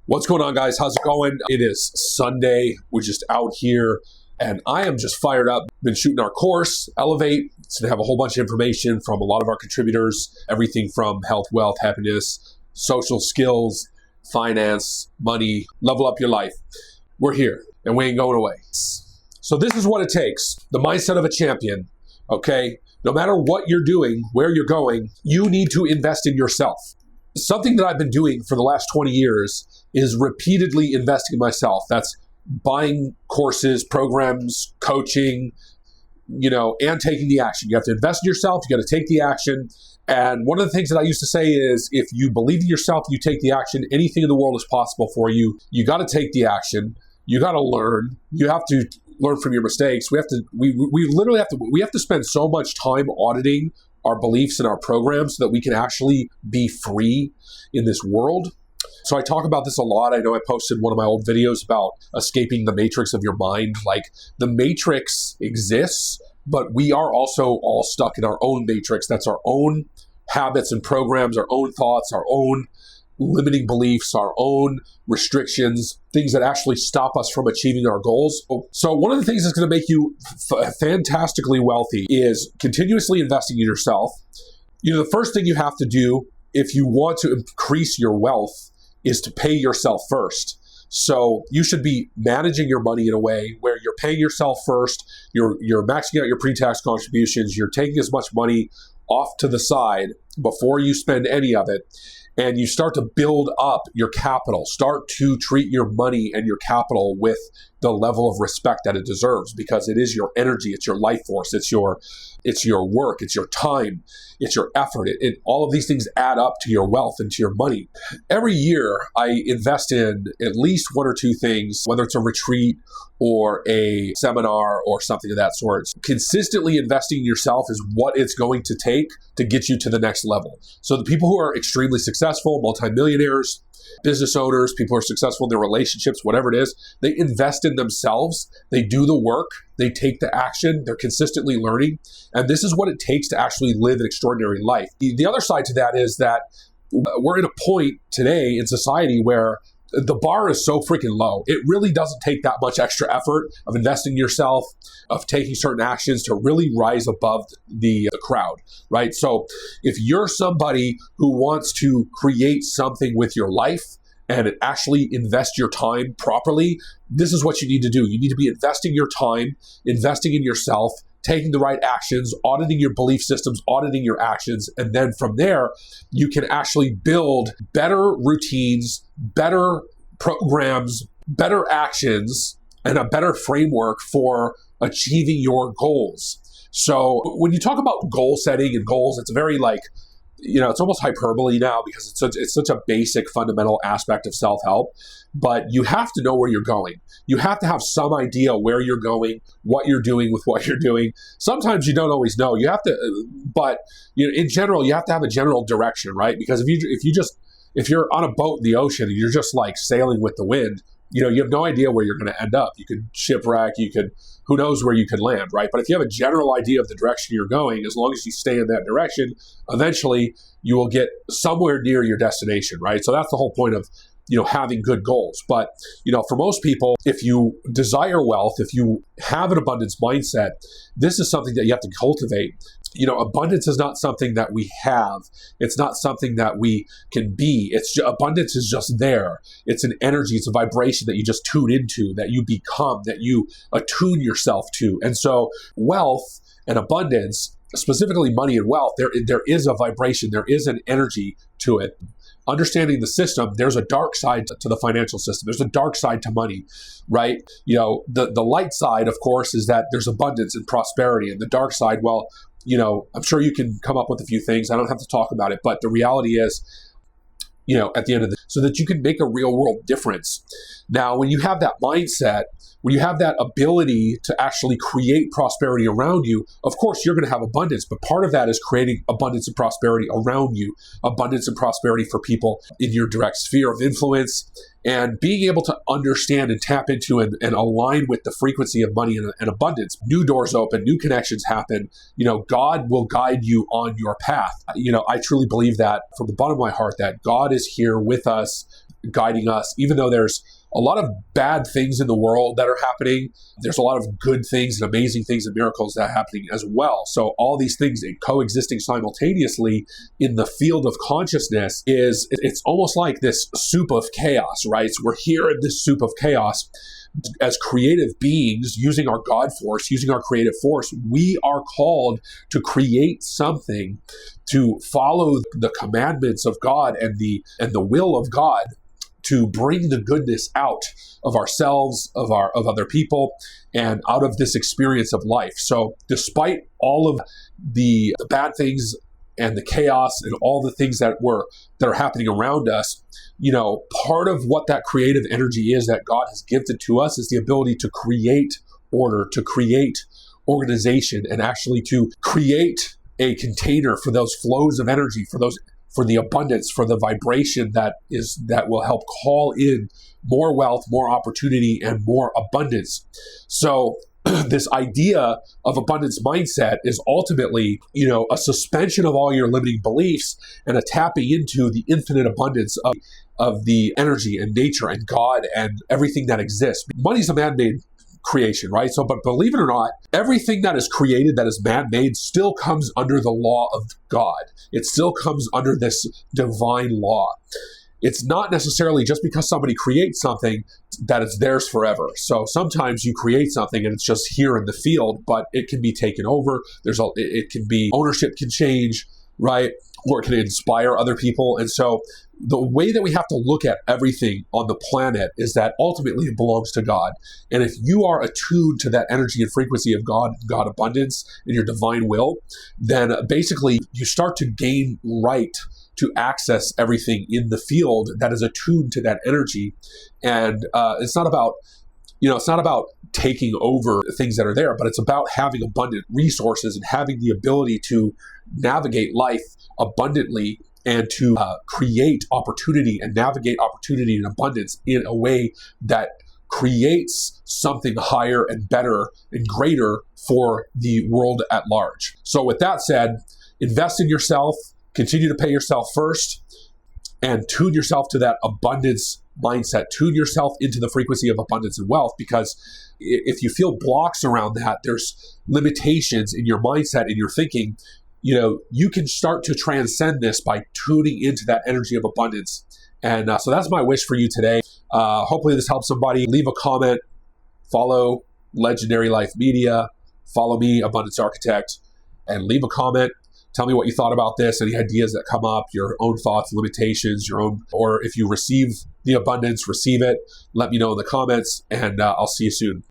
What's going on, guys? How's it going? It is Sunday. We're just out here and I am just fired up. Been shooting our course, Elevate. It's going to have a whole bunch of information from a lot of our contributors, everything from health, wealth, happiness, social skills, finance, money, level up your life. We're here and we ain't going away. So this is what it takes. The mindset of a champion, okay? No matter what you're doing, where you're going, you need to invest in yourself. Something that I've been doing for the last 20 years is repeatedly investing in myself. That's buying courses, programs, coaching, and taking the action. You have to invest in yourself. You got to take the action. And one of the things that I used to say is, if you believe in yourself, you take the action, anything in the world is possible for you. You got to take the action. You got to learn. You have to learn from your mistakes. We have to spend so much time auditing our beliefs and our programs so that we can actually be free in this world. So I talk about this a lot. I know I posted one of my old videos about escaping the matrix of your mind. Like, the matrix exists, but we are also all stuck in our own matrix. That's our own habits and programs, our own thoughts, our own limiting beliefs, our own restrictions, things that actually stop us from achieving our goals. So one of the things that's going to make you fantastically wealthy is continuously investing in yourself. The first thing you have to do if you want to increase your wealth is to pay yourself first. So you should be managing your money in a way where you're paying yourself first, you're maxing out your pre-tax contributions, you're taking as much money off to the side before you spend any of it. And you start to build up your capital. Start to treat your money and your capital with the level of respect that it deserves, because it is your energy, it's your life force, it's your work, it's your time, it's your effort. All of these things add up to your wealth and to your money. Every year, I invest in at least one or two things, whether it's a retreat or a seminar or something of that sort. Consistently investing in yourself is what it's going to take to get you to the next level. So the people who are extremely successful, multimillionaires, business owners, people who are successful in their relationships, whatever it is, they invest in themselves, they do the work, they take the action, they're consistently learning. And this is what it takes to actually live an extraordinary life. The other side to that is that we're at a point today in society where the bar is so freaking low. It really doesn't take that much extra effort of investing in yourself, of taking certain actions to really rise above the crowd, right? So if you're somebody who wants to create something with your life and actually invest your time properly, this is what you need to do. You need to be investing your time, investing in yourself, taking the right actions, auditing your belief systems, auditing your actions. And then from there, you can actually build better routines, better programs, better actions, and a better framework for achieving your goals. So when you talk about goal setting and goals, it's very it's almost hyperbole now, because it's such a basic fundamental aspect of self-help. But you have to know where you're going. You have to have some idea where you're going, what you're doing with what you're doing. Sometimes you don't always know. You have to, but in general, you have to have a general direction, right? Because if you're on a boat in the ocean and you're just like sailing with the wind, you have no idea where you're going to end up. You could shipwreck, who knows where you could land, right? But if you have a general idea of the direction you're going, as long as you stay in that direction, eventually you will get somewhere near your destination, right? So that's the whole point of having good goals. But, for most people, if you desire wealth, if you have an abundance mindset, this is something that you have to cultivate. Abundance is not something that we have. It's not something that we can be. Abundance is just there. It's an energy. It's a vibration that you just tune into, that you become, that you attune yourself to. And so wealth and abundance, specifically money and wealth, there is a vibration. There is an energy to it. Understanding the system, there's a dark side to the financial system. There's a dark side to money, right? The light side, of course, is that there's abundance and prosperity. And the dark side, well, I'm sure you can come up with a few things. I don't have to talk about it, but the reality is, at the end of so that you can make a real world difference. Now, when you have that mindset, when you have that ability to actually create prosperity around you, of course, you're going to have abundance. But part of that is creating abundance and prosperity around you, abundance and prosperity for people in your direct sphere of influence, and being able to understand and tap into and align with the frequency of money and abundance. New doors open, new connections happen. God will guide you on your path. I truly believe that from the bottom of my heart, that God is here with us, guiding us, even though there's a lot of bad things in the world that are happening. There's a lot of good things and amazing things and miracles that are happening as well. So all these things coexisting simultaneously in the field of consciousness it's almost like this soup of chaos, right? So we're here in this soup of chaos as creative beings, using our God force, using our creative force. We are called to create something, to follow the commandments of God and the will of God, to bring the goodness out of ourselves, of other people, and out of this experience of life. So despite all of the bad things and the chaos and all the things that are happening around us, part of what that creative energy is that God has gifted to us is the ability to create order, to create organization, and actually to create a container for those flows of energy, for the abundance, for the vibration that will help call in more wealth, more opportunity, and more abundance. So this idea of abundance mindset is ultimately, a suspension of all your limiting beliefs and a tapping into the infinite abundance of the energy and nature and God and everything that exists. Money's a man-made creation, right? So, but believe it or not, everything that is created that is man-made still comes under the law of God. It still comes under this divine law. It's not necessarily just because somebody creates something that it's theirs forever. So sometimes you create something and it's just here in the field, but it can be taken over. It can be, ownership can change, right? Or it can inspire other people. And so the way that we have to look at everything on the planet is that ultimately it belongs to God. And if you are attuned to that energy and frequency of God abundance and your divine will, then basically you start to gain right to access everything in the field that is attuned to that energy. And it's not about taking over things that are there, but it's about having abundant resources and having the ability to navigate life abundantly and to create opportunity and navigate opportunity and abundance in a way that creates something higher and better and greater for the world at large. So with that said, invest in yourself, continue to pay yourself first, and tune yourself to that abundance mindset. Tune yourself into the frequency of abundance and wealth, because if you feel blocks around that, there's limitations in your mindset, in your thinking, you can start to transcend this by tuning into that energy of abundance. And so that's my wish for you today. Hopefully this helps somebody. Leave a comment, follow Legendary Life Media, follow me, Abundance Architect, and leave a comment. Tell me what you thought about this, any ideas that come up, your own thoughts, limitations, or if you receive the abundance, receive it. Let me know in the comments, and I'll see you soon.